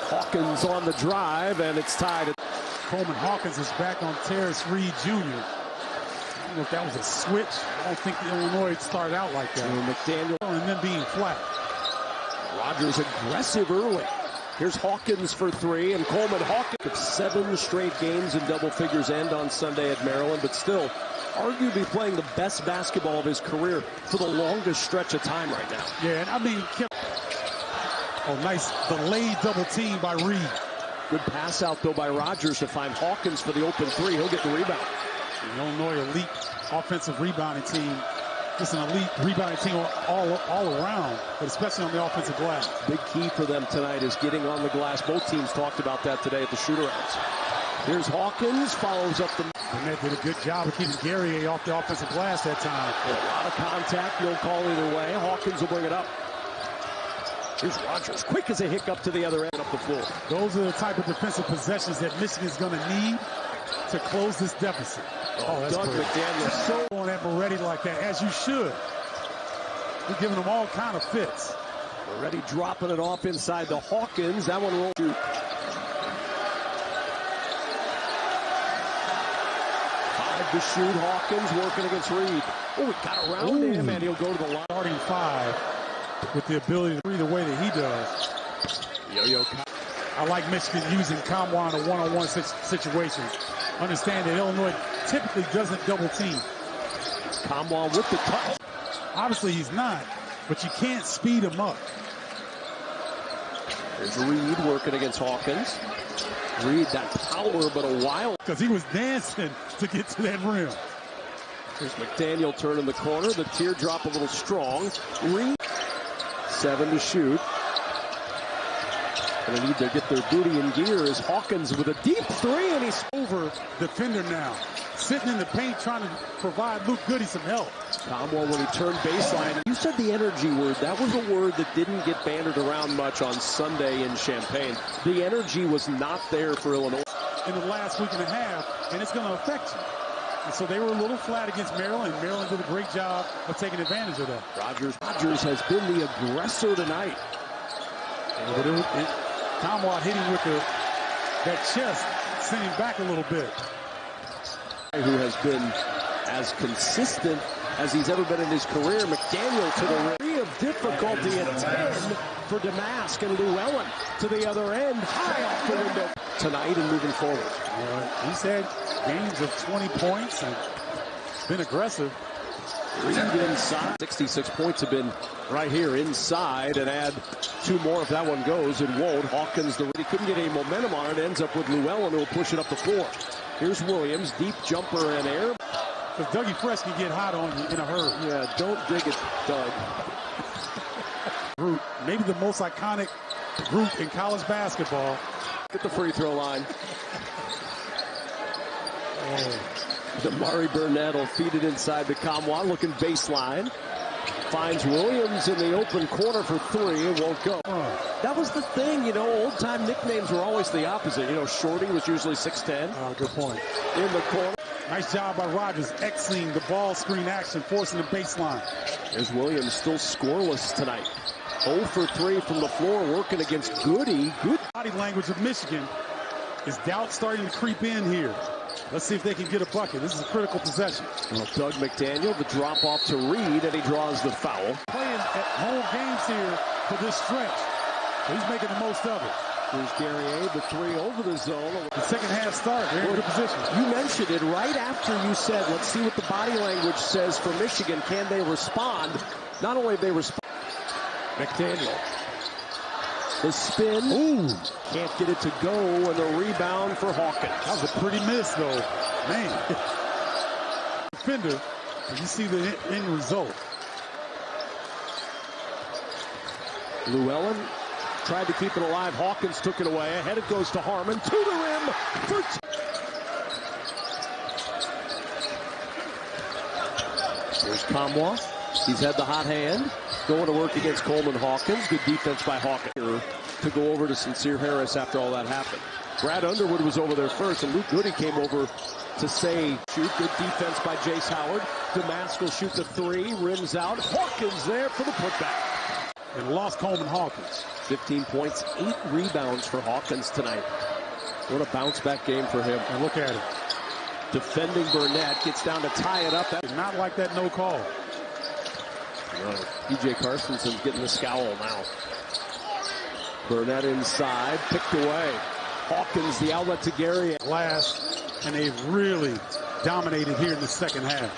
Hawkins on the drive, and it's tied. Coleman Hawkins is back on Terrace Reed Jr. I don't know if that was a switch. I don't think the Illinois started out like that. McDaniel and then being flat. Rogers aggressive early. Here's Hawkins for three, and Coleman Hawkins. 7 straight games in double figures end on Sunday at Maryland, but still arguably playing the best basketball of his career for the longest stretch of time right now. Yeah, and I mean, oh, nice delayed double team by Reed. Good pass out, though, by Rogers to find Hawkins for the open three. He'll get the rebound. The Illinois elite offensive rebounding team. Just an elite rebounding team all around, but especially on the offensive glass. Big key for them tonight is getting on the glass. Both teams talked about that today at the shoot-arounds. Here's Hawkins, follows up the... Burnett did a good job of keeping Guerrier off the offensive glass that time. A lot of contact, no call either way. Hawkins will bring it up. Here's Rogers, quick as a hiccup to the other end up the floor. Those are the type of defensive possessions that Michigan's going to need to close this deficit. Oh, that's Doug McDaniel. So on at Moretti like that, as you should. We're giving them all kind of fits. Moretti dropping it off inside to Hawkins. That one will shoot. 5 to shoot. Hawkins working against Reed. Oh, he got around him, and he'll go to the line. Starting 5 with the ability to read the way that he does. Yo-yo. I like Michigan using Kamwa in a one-on-one situation. Understand that Illinois typically doesn't double team. Kamwa with the touch. Obviously he's not, but you can't speed him up. There's Reed working against Hawkins. Reed, that power, but a wild. Because he was dancing to get to that rim. Here's McDaniel turning the corner. The teardrop a little strong. Reed, 7 to shoot. Gonna need to get their booty in gear as Hawkins with a deep three, and he's over defender now. Sitting in the paint trying to provide Luke Goody some help. Kamwa when he turned baseline. You said the energy word. That was a word that didn't get bandied around much on Sunday in Champaign. The energy was not there for Illinois. In the last week and a half, and it's going to affect you. And so they were a little flat against Maryland. Maryland did a great job of taking advantage of that. Rogers has been the aggressor tonight. Kamwa hitting with that chest, sent him back a little bit. Who has been as consistent as he's ever been in his career. McDaniel to the rim of difficulty at 10 for Damask, and Llewellyn to the other end, high off the window tonight and moving forward. He's had games of 20 points and been aggressive. Reed inside. 66 points have been right here inside, and add 2 more if that one goes. It won't. Hawkins, he couldn't get any momentum on it. Ends up with Llewellyn, who will push it up the floor. Here's Williams, deep jumper and air. Because Dougie Fresh can get hot on you in a hurry. Yeah, don't dig it, Doug. Group, maybe the most iconic group in college basketball. At the free throw line. Damari Burnett will feed it inside the Kamwa, looking baseline. Finds Williams in the open corner for 3. It won't go. That was the thing, you know, old-time nicknames were always the opposite. You know, Shorty was usually 6'10". Good point. In the corner. Nice job by Rogers, X-ing the ball screen action, forcing the baseline. There's Williams still scoreless tonight. 0 for 3 from the floor, working against Goody. Good body language of Michigan. Is doubt starting to creep in here? Let's see if they can get a bucket. This is a critical possession. Well, Doug McDaniel, the drop off to Reed, and he draws the foul. Playing at home games here for this stretch. He's making the most of it. Here's Guerrier, the 3 over the zone. The second half start, they're in good position. You mentioned it right after you said, let's see what the body language says for Michigan. Can they respond? Not only have they respond. McDaniel. The spin. Ooh. Can't get it to go, and the rebound for Hawkins. That was a pretty miss, though. Man. Defender, and you see the end result. Llewellyn tried to keep it alive. Hawkins took it away. Ahead it goes to Harmon. To the rim for 2. Here's Kamwa. He's had the hot hand. Going to work against Coleman Hawkins. Good defense by Hawkins to go over to Sincere Harris after all that happened. Brad Underwood was over there first, and Luke Goody came over to say shoot. Good defense by Jace Howard. Damask will shoot the 3. Rims out. Hawkins there for the putback. And lost Coleman Hawkins. 15 points, 8 rebounds for Hawkins tonight. What a bounce-back game for him. And look at him. Defending Burnett, gets down to tie it up. Not like that no call. Right. PJ Carstenson's getting the scowl now. Burnett inside, picked away. Hawkins, the outlet to Gary. Last, and they've really dominated here in the second half.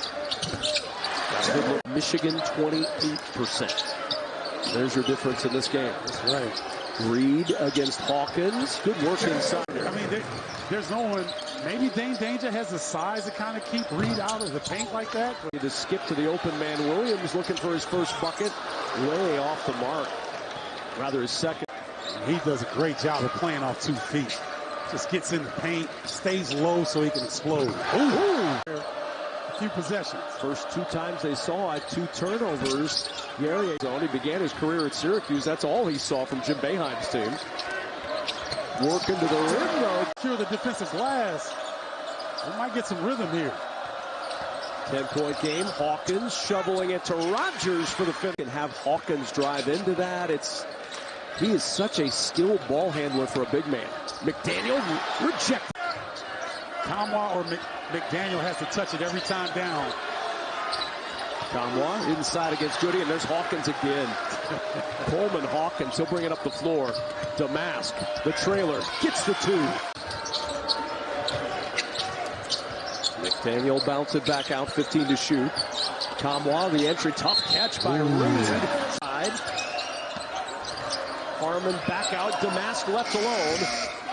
Michigan, 28%. There's your difference in this game. That's right. Reed against Hawkins. Good work inside. I mean, there's no one. Maybe Dane Danger has the size to kind of keep Reed out of the paint like that. To skip to the open man. Williams looking for his first bucket. Way off the mark. Rather his second. He does a great job of playing off 2 feet. Just gets in the paint, stays low so he can explode. Ooh. A few possessions. First 2 times they saw it, 2 turnovers. Gary, he began his career at Syracuse. That's all he saw from Jim Boeheim's team. Work into the rim, though. Secure the defensive glass. We might get some rhythm here. 10-point game. Hawkins shoveling it to Rogers for the finish. And have Hawkins drive into that. He is such a skilled ball handler for a big man. McDaniel rejected. Kamwa or McDaniel has to touch it every time down. Kamwa inside against Goody, and there's Hawkins again. Coleman Hawkins, he'll bring it up the floor. Damask, the trailer, gets the 2. McDaniel bounce it back out, 15 to shoot. Kamwa, the entry, tough catch by Reed. Harmon back out, Damask left alone.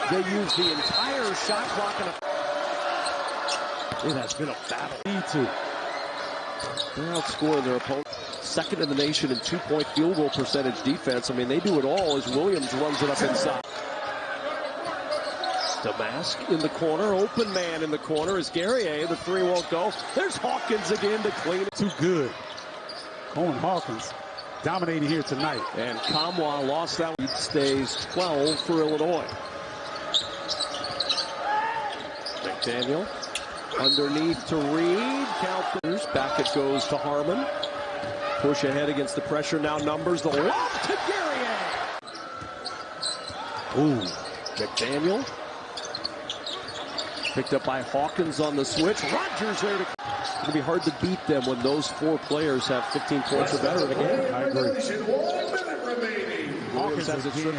They use the entire shot clock. It has been a battle. They're outscoring their opponent. Second in the nation in 2-point field goal percentage defense. I mean, they do it all as Williams runs it up inside. Damask in the corner, open man in the corner is Guerrier. The 3 won't go. There's Hawkins again to clean it. Too good. Coleman Hawkins dominating here tonight. And Kamwa lost that. He stays 12 for Illinois. McDaniel underneath to Reed. Counters. Back it goes to Harmon. Push ahead against the pressure. Now numbers. The lob to Guerrier. Ooh. McDaniel. Picked up by Hawkins on the switch. Rogers there. It's going to be hard to beat them when those 4 players have 15 points or better in a game. I agree.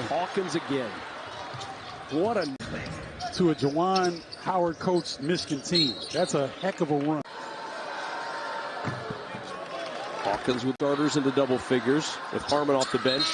Hawkins again. What a... To a Juwan Howard coached Michigan team. That's a heck of a run. Hawkins with starters into double figures with Harmon off the bench.